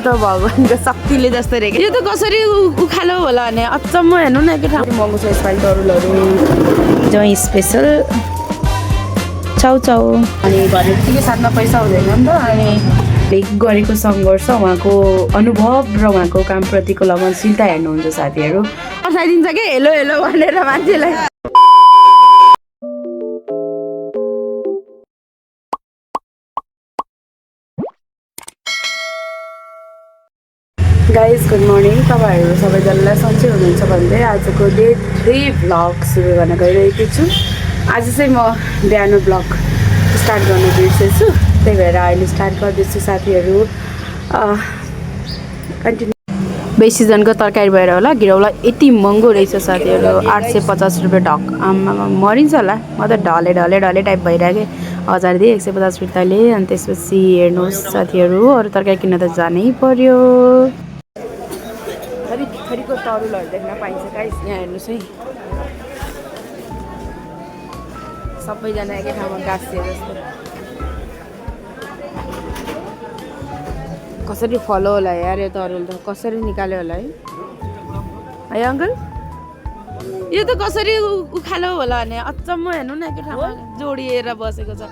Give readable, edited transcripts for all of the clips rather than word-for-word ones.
त भगवानको शक्तिले जस्तो रे यो त कसरी उखालो होला भने अचम्म हेर्नु न के ठाउँ महँगो छ यसपालि तरुलहरू जहाँ स्पेसल चाउ अनि भनेको साथमा पैसा हुँदैन नि त अनि गरेको सङ्घर्ष उहाँको अनुभव र उहाँको कामप्रतिको लगनशीलता हेर्नुहुन्छ साथीहरू फर्साइदिन्छ कि हेलो हेलो भनेर मान्छेलाई गाइज गुड मर्निङ तपाईँहरू सबैजनालाई सन्चै हुनुहुन्छ भन्दै आजको डे 3 भ्लग सुरु गर्न गइरहेको छु आज चाहिँ म बिहान भ्लग स्टार्ट गर्न बिर्सेछु त्यही भएर अहिले स्टार्ट गर्दैछु साथीहरू कन्टिन्यू बेसीजनको तरकारी भएर होला घिरौला यति महँगो रहेछ साथीहरू 850 रुपियाँ ढक आम्मामा मरिन्छ होला म त ढले टाइप भइरहेको 1000 दिएँ 150 रुपियाँ तैँले अनि त्यसपछि हेर्नुहोस् साथीहरू अरू तरकारी किन्न त जानै पर्यो थरीको तरुलहरू देख्न पाइन्छ गाइस यहाँ हेर्नुहोस् है सबैजना एकै ठाउँमा गाँसिए जस्तो कसरी फलो होला यार यो तरुल त कसरी निकाल्यो होला है अङ्कल यो त कसरी उखालो होला भने अचम्म हेर्नु न एकै ठाउँमा जोडिएर बसेको छ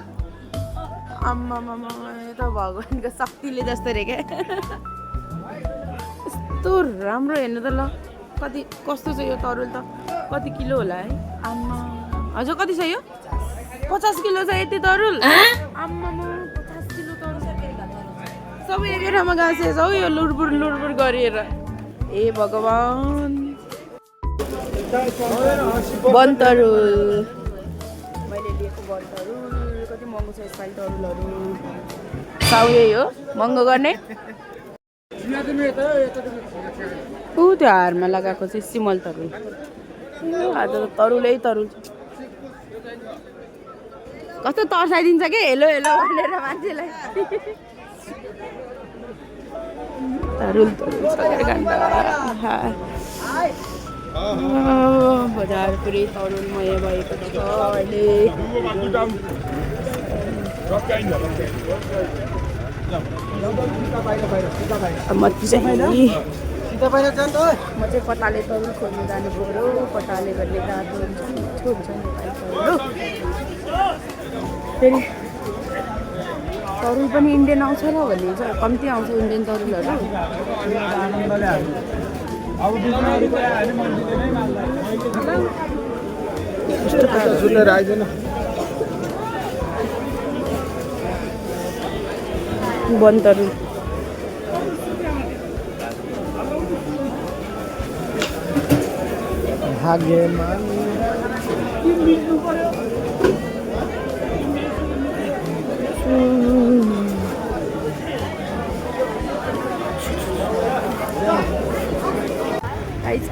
आम्मामा यो त भगवानको शक्तिले जस्तो रे क्या यस्तो राम्रो हेर्नु त ल कति कस्तो छ यो तरुल त कति किलो होला है आम्मा हजुर कति छ यो 50 किलो छ यति तरुल आम्मामा 50 किलो तरुल सबै एकै ठाउँमा गाँसेको छ हौ यो लुरबुर गरिएर ए भगवान बनतरुल मैले लिएको बनतरुल कति महँगो छ यसपालि तरुलहरू साउ यही हो महँगो गर्ने ऊ त्यो हारमा लगाएको चाहिँ सिमल तरुल आज त तरुलै तरुल कस्तो तर्साइदिन्छ कि हेलो हेलो भनेर मान्छेलाई तरुल बजार पुरै तरुलमय भएको छ अहिले म चाहिँ पताले तरुल खोज्नु जानु पऱ्यो पताले भन्ने रातो हुन्छ मिठो हुन्छ नेपाली तरुल फेरि तरुल पनि इन्डियन आउँछ र भन्ने छ कम्ती आउँछ इन्डियन तरुलहरू बनतरुल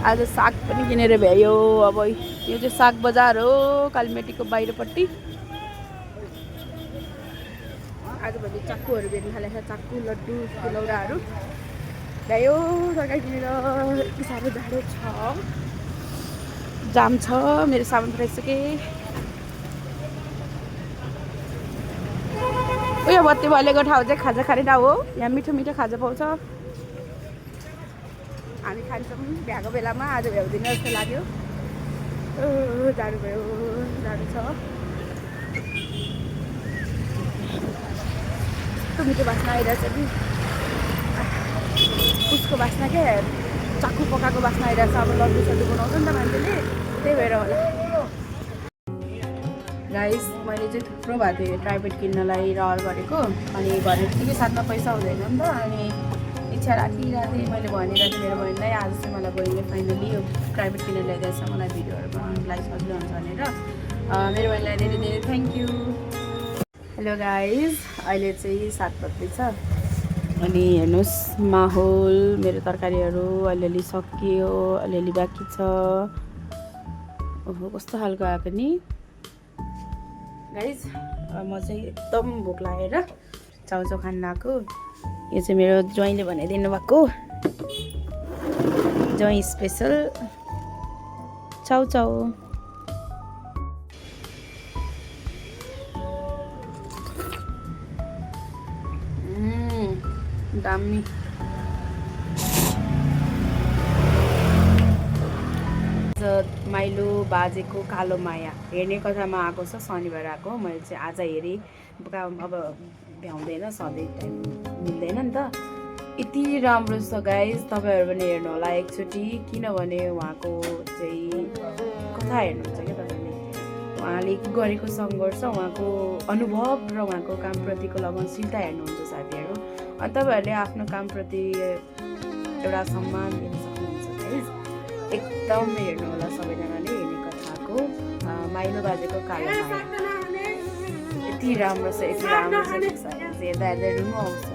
आज साग पनि किनेर भ्यायो अब यो चाहिँ साग बजार हो कालीमेटीको बाहिरपट्टि आजभोलि चाक्कुहरू बेच्न थालेको छ चाक्कु लड्डु लौराहरू भ्यायो तरकारी किनेर यति साह्रो जाडो छ जाम छ मेरो सामान पुऱ्याइसकेँ उयो बत्ती बलेको ठाउँ चाहिँ खाजा खाने ठाउँ हो यहाँ मिठो मिठो खाजा पाउँछ हामी खान्छौँ भ्याएको बेलामा आज भ्याउँदिन जस्तो लाग्यो जाडो भयो जाडो छ यस्तो मिठो बास्ना आइरहेछ कि उसको बास्ना क्या चाक्कु पकाएको बास्ना आइरहेछ अब लड्डु सड्डु बनाउँछ नि त मान्छेले त्यही भएर होला गाइस मैले चाहिँ थुप्रो भएको थिएँ ट्राइपोड किन्नलाई रहर गरेको अनि भनेको साथमा पैसा हुँदैन नि त अनि इच्छा राखिरहेको थिएँ मैले भनिरहेको थिएँ मेरो बहिनीलाई आज चाहिँ मलाई बहिनीले फाइनली यो ट्राइपोड किनेर ल्याइदिएछ मलाई भिडियोहरू बनाउनुलाई सजिलो हुन्छ भनेर मेरो बहिनीलाई धेरै धेरै थ्याङ्क यू हेलो गाइज अहिले चाहिँ 7 बज्दैछ अनि हेर्नुहोस् माहौल मेरो तरकारीहरू अलिअलि सकियो अलिअलि बाँकी छ ओहो कस्तो खालको आएको नि गाइज म चाहिँ एकदम भोक लागेर चाउचाउ खान आएको यो चाहिँ मेरो ज्वाइँले बनाइदिनु भएको ज्वाइँ स्पेसल चाउचाउ दामी बाजेको कालो माया हेर्ने कथामा आएको छ, शनिबार आएको। मैले चाहिँ आज हेरेँ, अब भ्याउँदैन, सधैँ टाइम मिल्दैन नि त। यति राम्रो छ गाइज, तपाईँहरू पनि हेर्नु होला एकचोटि, किनभने उहाँको चाहिँ कथा हेर्नुहुन्छ क्या तपाईँले। उहाँले गरेको सङ्घर्ष, उहाँको अनुभव र उहाँको कामप्रतिको लगनशीलता हेर्नुहुन्छ साथीहरू। अनि तपाईँहरूले आफ्नो कामप्रति एउटा सम्मान दिन सक्नुहुन्छ गाइज। एकदम हेर्नु होला सबैजनाले हेर्ने कथाको माइलो बाजेको कालो माया। यति राम्रो छ, यति राम्रो छ, हेर्दा हेर्दै रुनु आउँछ।